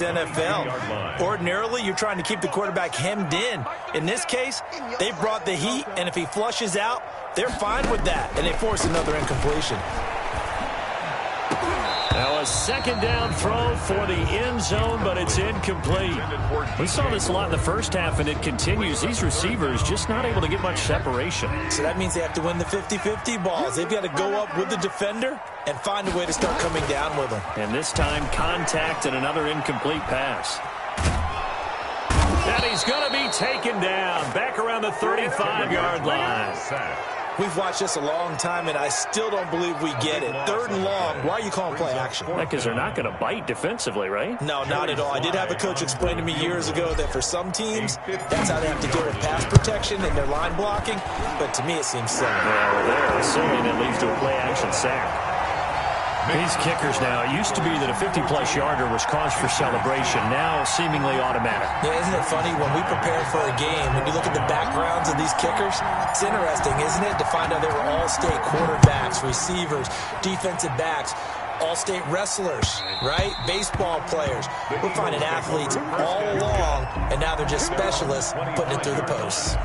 NFL. Ordinarily, you're trying to keep the quarterback hemmed in. In this case, they brought the heat, and if he flushes out, they're fine with that, and they force another incompletion. Now a second down throw for the end zone, but it's incomplete. We saw this a lot in the first half, and it continues. These receivers just not able to get much separation. So that means they have to win the 50-50 balls. They've got to go up with the defender and find a way to start coming down with them. And this time, contact and another incomplete pass. And he's going to be taken down back around the 35-yard line. We've watched this a long time, and I still don't believe we get it. 3rd and long, why are you calling play action? Because they're not going to bite defensively, right? No, not at all. I did have a coach explain to me years ago that for some teams, that's how they have to deal with pass protection and their line blocking. But to me, it seems silly. Yeah, well, there, silly, and it leads to a play action sack. These kickers now, it used to be that a 50-plus yarder was cause for celebration, now seemingly automatic. Yeah, isn't it funny? When we prepare for a game, when you look at the backgrounds of these kickers, it's interesting, isn't it, to find out they were all-state quarterbacks, receivers, defensive backs, all-state wrestlers, right? Baseball players. We're finding athletes all along, and now they're just specialists putting it through the posts.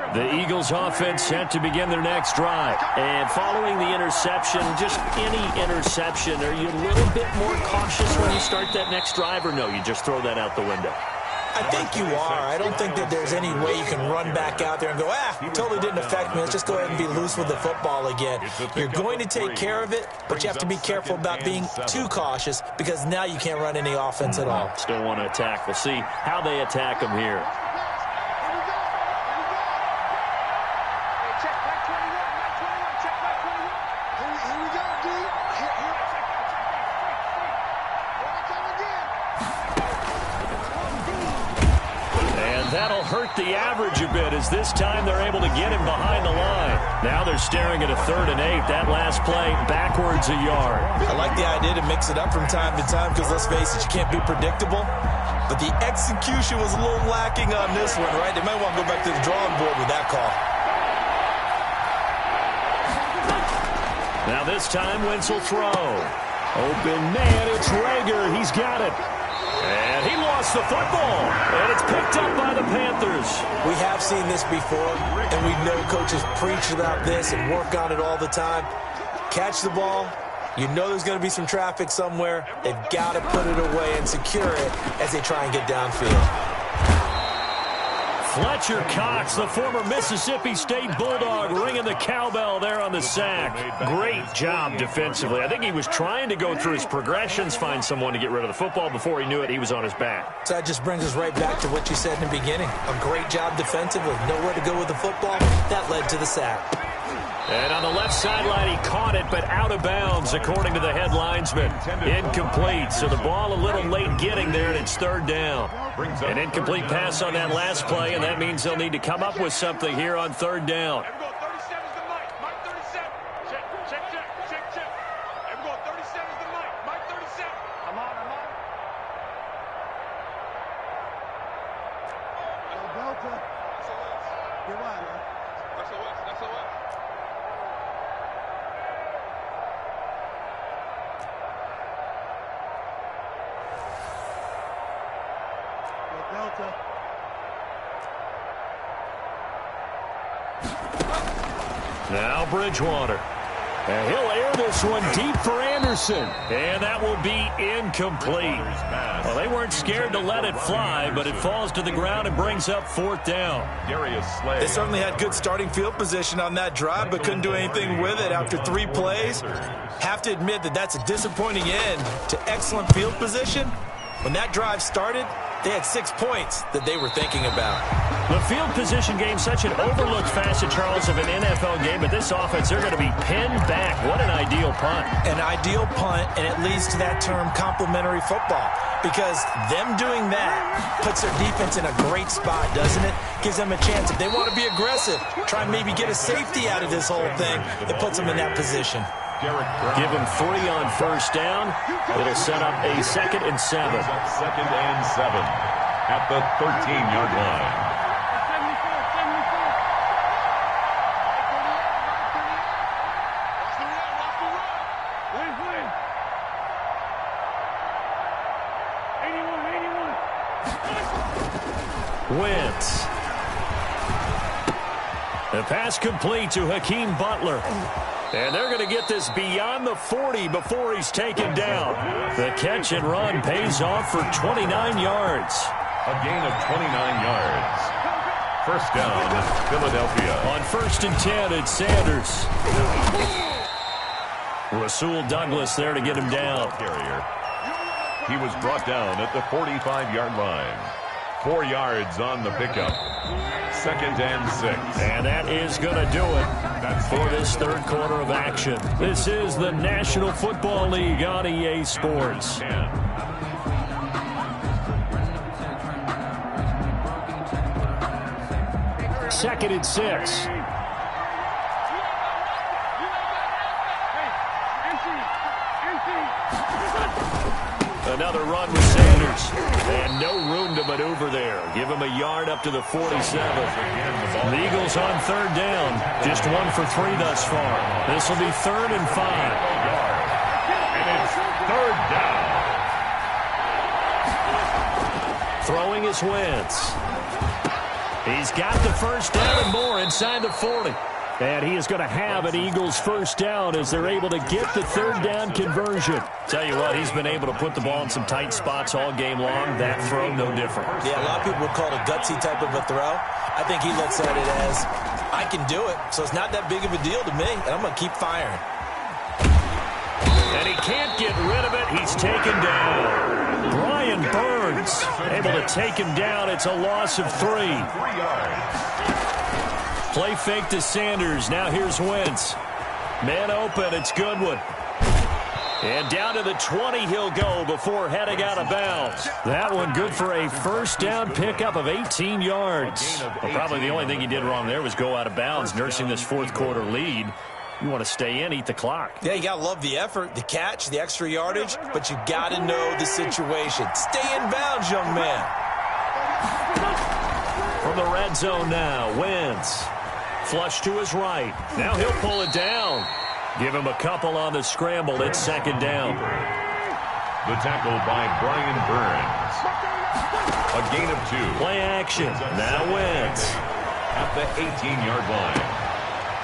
The Eagles offense set to begin their next drive. And following the interception, just any interception, are you a little bit more cautious when you start that next drive, or no, you just throw that out the window? I think you are. I don't think that there's any way you can run back out there and go, totally didn't affect me. Let's just go ahead and be loose with the football again. You're going to take care of it, but you have to be careful about being too cautious because now you can't run any offense at all. Still want to attack. We'll see how they attack them here. That'll hurt the average a bit as this time they're able to get him behind the line. Now they're staring at a 3rd and 8. That last play backwards a yard. I like the idea to mix it up from time to time because, let's face it, you can't be predictable. But the execution was a little lacking on this one, right? They might want to go back to the drawing board with that call. Now this time, Wentz will throw. Open man, it's Rager. He's got it. And he lost the football, and it's picked up by the Panthers. We have seen this before, and we know coaches preach about this and work on it all the time. Catch the ball. You know there's going to be some traffic somewhere. They've got to put it away and secure it as they try and get downfield. Fletcher Cox, the former Mississippi State Bulldog, ringing the cowbell there on the sack. Great job defensively. I think he was trying to go through his progressions, find someone to get rid of the football. Before he knew it, he was on his back. So that just brings us right back to what you said in the beginning. A great job defensively. Nowhere to go with the football. That led to the sack. And on the left sideline, he caught it, but out of bounds, according to the head linesman. Incomplete, so the ball a little late getting there, and it's 3rd down. An incomplete pass on that last play, and that means they'll need to come up with something here on 3rd down. Now Bridgewater. And he'll air this one deep for Anderson. And that will be incomplete. Well, they weren't scared to let it fly, but it falls to the ground and brings up 4th down. They certainly had good starting field position on that drive, but couldn't do anything with it after 3 plays. Have to admit that that's a disappointing end to excellent field position. When that drive started, they had 6 points that they were thinking about. The field position game, such an overlooked facet, Charles, of an NFL game, but this offense, they're going to be pinned back. What an ideal punt. An ideal punt, and it leads to that term complementary football, because them doing that puts their defense in a great spot, doesn't it? Gives them a chance. If they want to be aggressive, try and maybe get a safety out of this whole thing, it puts them in that position. Give him 3 on 1st down. It'll set up a 2nd and 7. 2nd and 7 at the 13-yard line. Wentz. The pass complete to Hakeem Butler. And they're going to get this beyond the 40 before he's taken down. The catch and run pays off for 29 yards. A gain of 29 yards. First down, Philadelphia. On 1st and 10, it's Sanders. Rasul Douglas there to get him down. Carrier. He was brought down at the 45-yard line. 4 yards on the pickup. 2nd and 6. And that is going to do it for this third quarter of action. This is the National Football League on EA Sports. 2nd and 6. Another run with Sanders. And no room to maneuver there. Give him a yard up to the 47. The Eagles on 3rd down. Just 1 for 3 thus far. This will be 3rd and 5. And it's 3rd down. Throwing is Wentz. He's got the first down and more inside the 40. And he is going to have an Eagles first down as they're able to get the 3rd down conversion. Tell you what, he's been able to put the ball in some tight spots all game long. That throw, no different. Yeah, a lot of people would call it a gutsy type of a throw. I think he looks at it as, I can do it, so it's not that big of a deal to me, and I'm going to keep firing. And he can't get rid of it. He's taken down. Brian Burns able to take him down. It's a loss of 3. 3 yards. Play fake to Sanders. Now here's Wentz. Man open. It's Goodwin. And down to the 20 he'll go before heading out of bounds. That one good for a first down pickup of 18 yards. Well, probably the only thing he did wrong there was go out of bounds, nursing this fourth quarter lead. You want to stay in, eat the clock. Yeah, you got to love the effort, the catch, the extra yardage, but you got to know the situation. Stay in bounds, young man. From the red zone now, Wentz. Flush to his right. Now he'll pull it down. Give him a couple on the scramble. It's 2nd down. The tackle by Brian Burns. A gain of 2. Play action. Now Wentz. At the 18-yard line.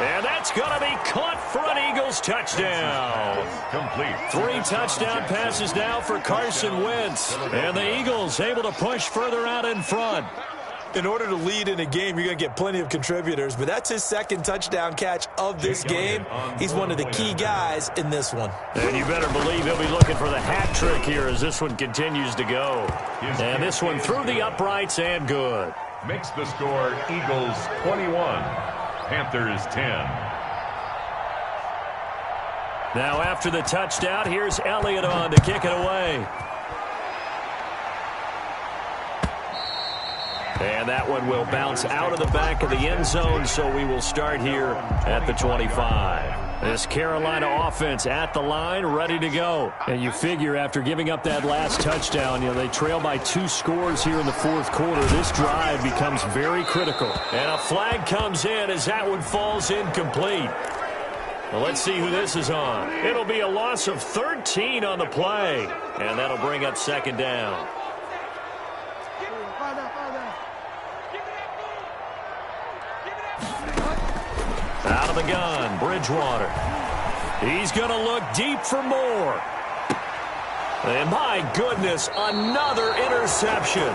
And that's going to be caught for an Eagles touchdown. Complete. 3 touchdown passes now for Carson Wentz. And the Eagles able to push further out in front. In order to lead in a game, you're going to get plenty of contributors, but that's his 2nd touchdown catch of this game. He's one of the key guys in this one. And you better believe he'll be looking for the hat trick here as this one continues to go. And this one through the uprights and good. Makes the score Eagles 21, Panthers 10. Now after the touchdown, here's Elliott on to kick it away. And that one will bounce out of the back of the end zone, so we will start here at the 25. This Carolina offense at the line, ready to go. And you figure after giving up that last touchdown, they trail by 2 scores here in the fourth quarter. This drive becomes very critical. And a flag comes in as that one falls incomplete. Well, let's see who this is on. It'll be a loss of 13 on the play. And that'll bring up 2nd down. Out of the gun, Bridgewater. He's going to look deep for more. And my goodness, another interception.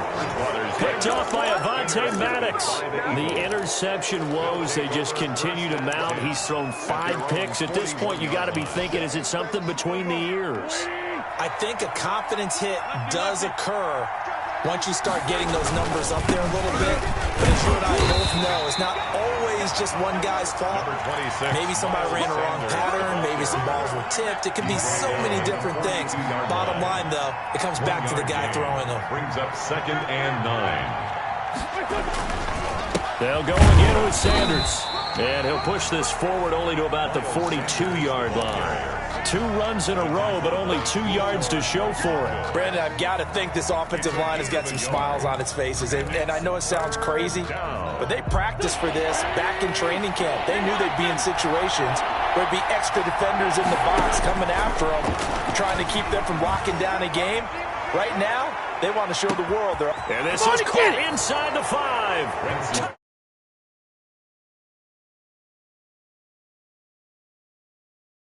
Picked off by Avonte Maddox. The interception woes, they just continue to mount. He's thrown 5 picks. At this point, you got to be thinking, is it something between the ears? I think a confidence hit does occur once you start getting those numbers up there a little bit. But as you and I both know, it's not always just one guy's fault. Maybe somebody ran a wrong pattern. Maybe some balls were tipped. It could be so many different things. Bottom line, though, it comes back to the guy throwing them. Brings up 2nd and 9. They'll go again with Sanders. And he'll push this forward only to about the 42-yard line. 2 runs in a row, but only 2 yards to show for it. Brandon, I've got to think this offensive line has got some smiles on its faces. And I know it sounds crazy, but they practiced for this back in training camp. They knew they'd be in situations where there'd be extra defenders in the box coming after them, trying to keep them from locking down a game. Right now, They want to show the world they're... And this is caught inside the 5.